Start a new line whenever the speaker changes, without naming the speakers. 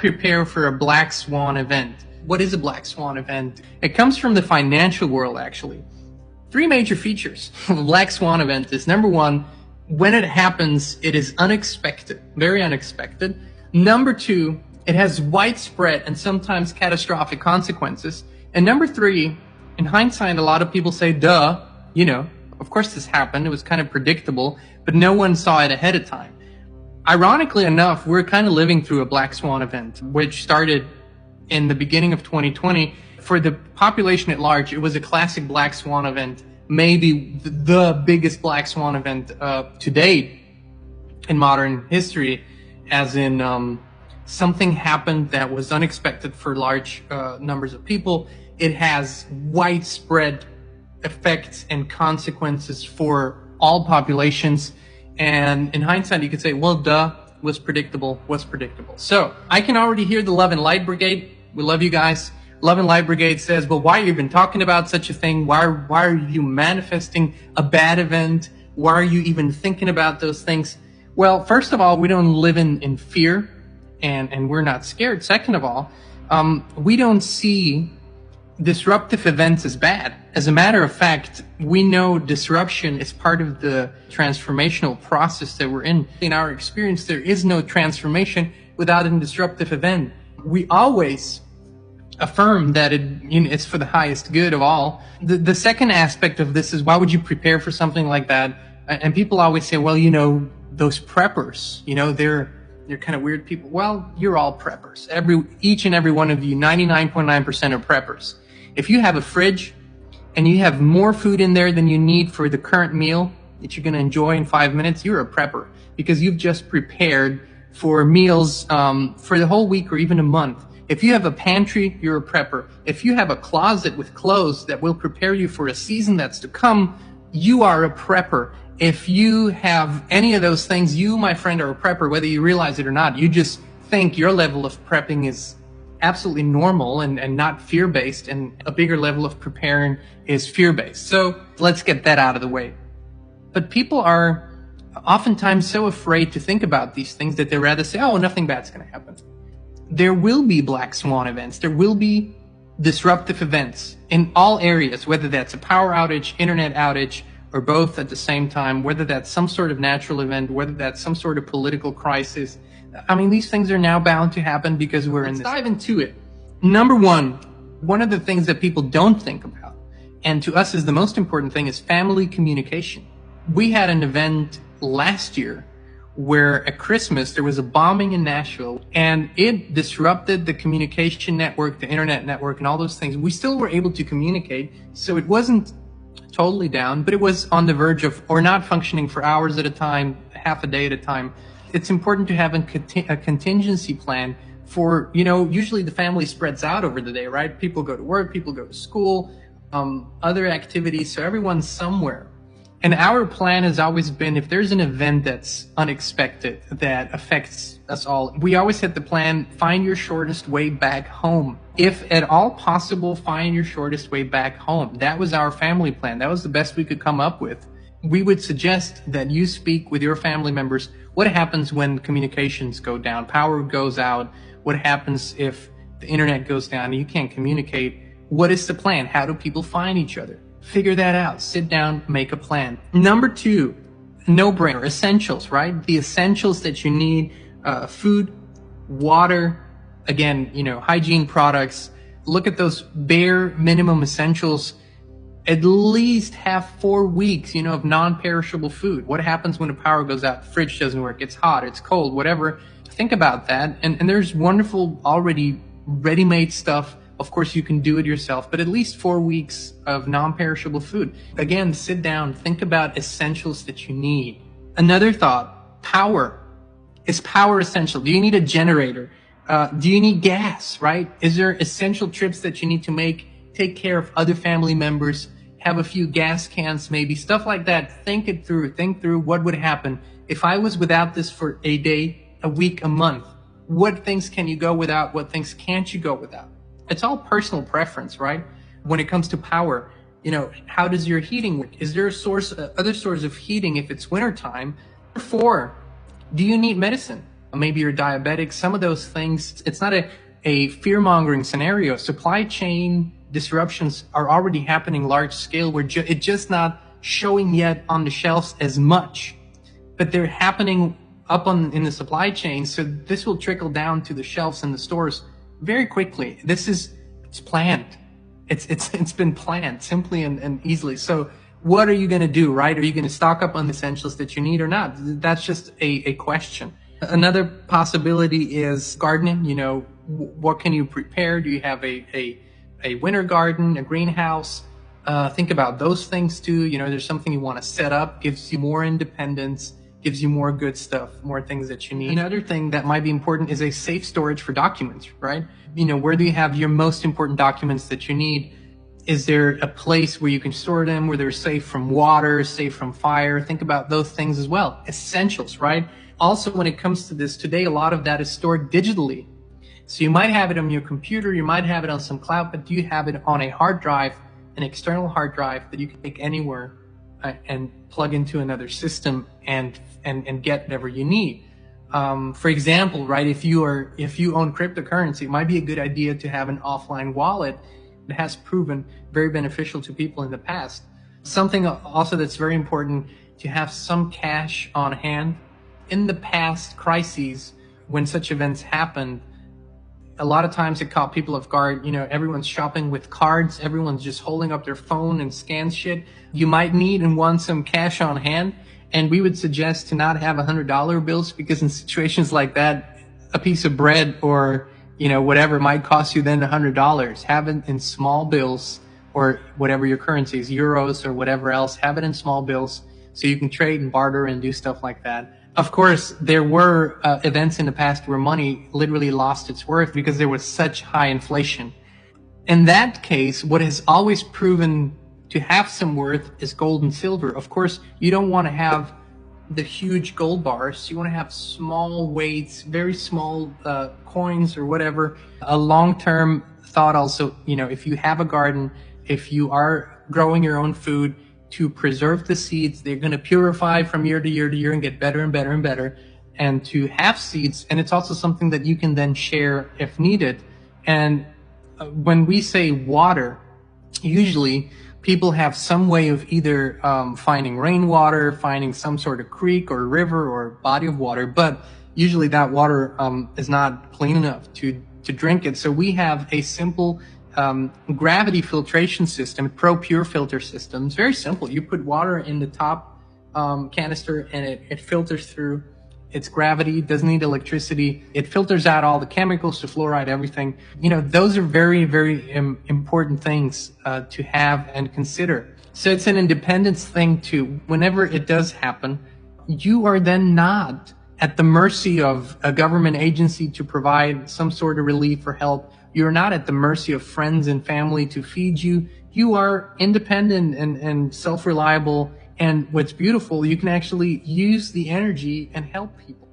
prepare for a black swan event. What is a black swan event? It comes from the financial world, actually. Three major features of a black swan event is, number one, when it happens, it is unexpected, very unexpected. Number two, it has widespread and sometimes catastrophic consequences. And number three, in hindsight, a lot of people say, duh, of course this happened. It was kind of predictable, but no one saw it ahead of time. Ironically enough, we're kind of living through a black swan event, which started in the beginning of 2020. For the population at large, it was a classic black swan event, maybe the biggest black swan event to date in modern history, as in something happened that was unexpected for large numbers of people. It has widespread effects and consequences for all populations. And in hindsight, you could say, well, duh, was predictable. So I can already hear the Love and Light Brigade. We love you guys. Love and Light Brigade says, well, why are you even talking about such a thing? Why are you manifesting a bad event? Why are you even thinking about those things? Well, first of all, we don't live in fear and we're not scared. Second of all, we don't see disruptive events as bad. As a matter of fact, we know disruption is part of the transformational process that we're in. In our experience, there is no transformation without a disruptive event. We always affirm that it's for the highest good of all. The second aspect of this is, why would you prepare for something like that? And people always say, well, those preppers, they're kind of weird people. Well, you're all preppers. Each and every one of you, 99.9% are preppers. If you have a fridge and you have more food in there than you need for the current meal that you're going to enjoy in 5 minutes, you're a prepper, because you've just prepared for meals for the whole week or even a month. If you have a pantry, you're a prepper. If you have a closet with clothes that will prepare you for a season that's to come, you are a prepper. If you have any of those things, you, my friend, are a prepper, whether you realize it or not. You just think your level of prepping is absolutely normal and not fear-based, and a bigger level of preparing is fear-based. So let's get that out of the way. But people are oftentimes so afraid to think about these things that they rather say, oh, nothing bad's going to happen. There will be black swan events. There will be disruptive events in all areas, whether that's a power outage, internet outage, or both at the same time, whether that's some sort of natural event, whether that's some sort of political crisis. I mean, these things are now bound to happen because we're in this. Let's dive into it. Number one of the things that people don't think about, and to us is the most important thing, is family communication. We had an event last year where at Christmas there was a bombing in Nashville, and it disrupted the communication network, the internet network, and all those things. We still were able to communicate, so it wasn't totally down, but it was on the verge of, or not functioning for hours at a time, half a day at a time. It's important to have a contingency plan for, usually the family spreads out over the day, right? People go to work, people go to school, other activities, so everyone's somewhere. And our plan has always been, if there's an event that's unexpected, that affects us all, we always had the plan, find your shortest way back home. If at all possible, find your shortest way back home. That was our family plan. That was the best we could come up with. We would suggest that you speak with your family members. What happens when communications go down? Power goes out. What happens if the internet goes down and you can't communicate? What is the plan? How do people find each other? Figure that out. Sit down, make a plan. Number two, no-brainer, essentials, right? The essentials that you need, food, water, again, hygiene products. Look at those bare minimum essentials. At least have 4 weeks, of non-perishable food. What happens when the power goes out? The fridge doesn't work. It's hot. It's cold. Whatever. Think about that. And there's wonderful already ready-made stuff. Of course, you can do it yourself, but at least 4 weeks of non-perishable food. Again, sit down. Think about essentials that you need. Another thought, power. Is power essential? Do you need a generator? Do you need gas, right? Is there essential trips that you need to make? Take care of other family members, have a few gas cans, maybe, stuff like that. Think it through. Think through what would happen if I was without this for a day, a week, a month. What things can you go without? What things can't you go without? It's all personal preference, right? When it comes to power, how does your heating work? Is there other source of heating if it's wintertime? 4, do you need medicine? maybe you're diabetic, some of those things, it's not a fear-mongering scenario. Supply chain disruptions are already happening large scale. It's just not showing yet on the shelves as much, but they're happening in the supply chain. So this will trickle down to the shelves in the stores very quickly. It's planned. It's been planned simply and easily. So what are you going to do, right? Are you going to stock up on the essentials that you need or not? That's just a question. Another possibility is gardening. You know, what can you prepare? Do you have a winter garden, a greenhouse? Think about those things too. You know, there's something you want to set up, gives you more independence, gives you more good stuff, more things that you need. Another thing that might be important is a safe storage for documents, right? You know, where do you have your most important documents that you need? Is there a place where you can store them, where they're safe from water, safe from fire? Think about those things as well. Essentials, right? Also, when it comes to this, today, a lot of that is stored digitally. So you might have it on your computer, you might have it on some cloud, but do you have it on a hard drive, an external hard drive that you can take anywhere and plug into another system and get whatever you need? For example, right, if you own cryptocurrency, it might be a good idea to have an offline wallet. It has proven very beneficial to people in the past. Something also that's very important, to have some cash on hand. In the past crises, when such events happened, a lot of times it caught people off guard. You know, everyone's shopping with cards, everyone's just holding up their phone and scan shit. You might need and want some cash on hand, and we would suggest to not have $100 bills, because in situations like that, a piece of bread or, you know, whatever might cost you then $100. Have it in small bills, or whatever your currency is, euros or whatever else. Have it in small bills so you can trade and barter and do stuff like that. Of course, there were events in the past where money literally lost its worth because there was such high inflation. In that case, what has always proven to have some worth is gold and silver. Of course, you don't want to have the huge gold bars. You want to have small weights, very small coins or whatever. A long-term thought also, you know, if you have a garden, if you are growing your own food, to preserve the seeds, they're going to purify from year to year to year and get better and better and better. And to have seeds, and it's also something that you can then share if needed. And when we say water, usually people have some way of either finding rainwater, finding some sort of creek or river or body of water, but usually that water is not clean enough to drink it. So we have a simple gravity filtration system, Pro-Pure filter system. It's very simple. You put water in the top canister and it filters through. It's gravity, doesn't need electricity. It filters out all the chemicals, the fluoride, everything. You know, those are very, very important things to have and consider. So it's an independence thing too. Whenever it does happen, you are then not at the mercy of a government agency to provide some sort of relief or help. You're not at the mercy of friends and family to feed you. You are independent and self-reliable. And what's beautiful, you can actually use the energy and help people.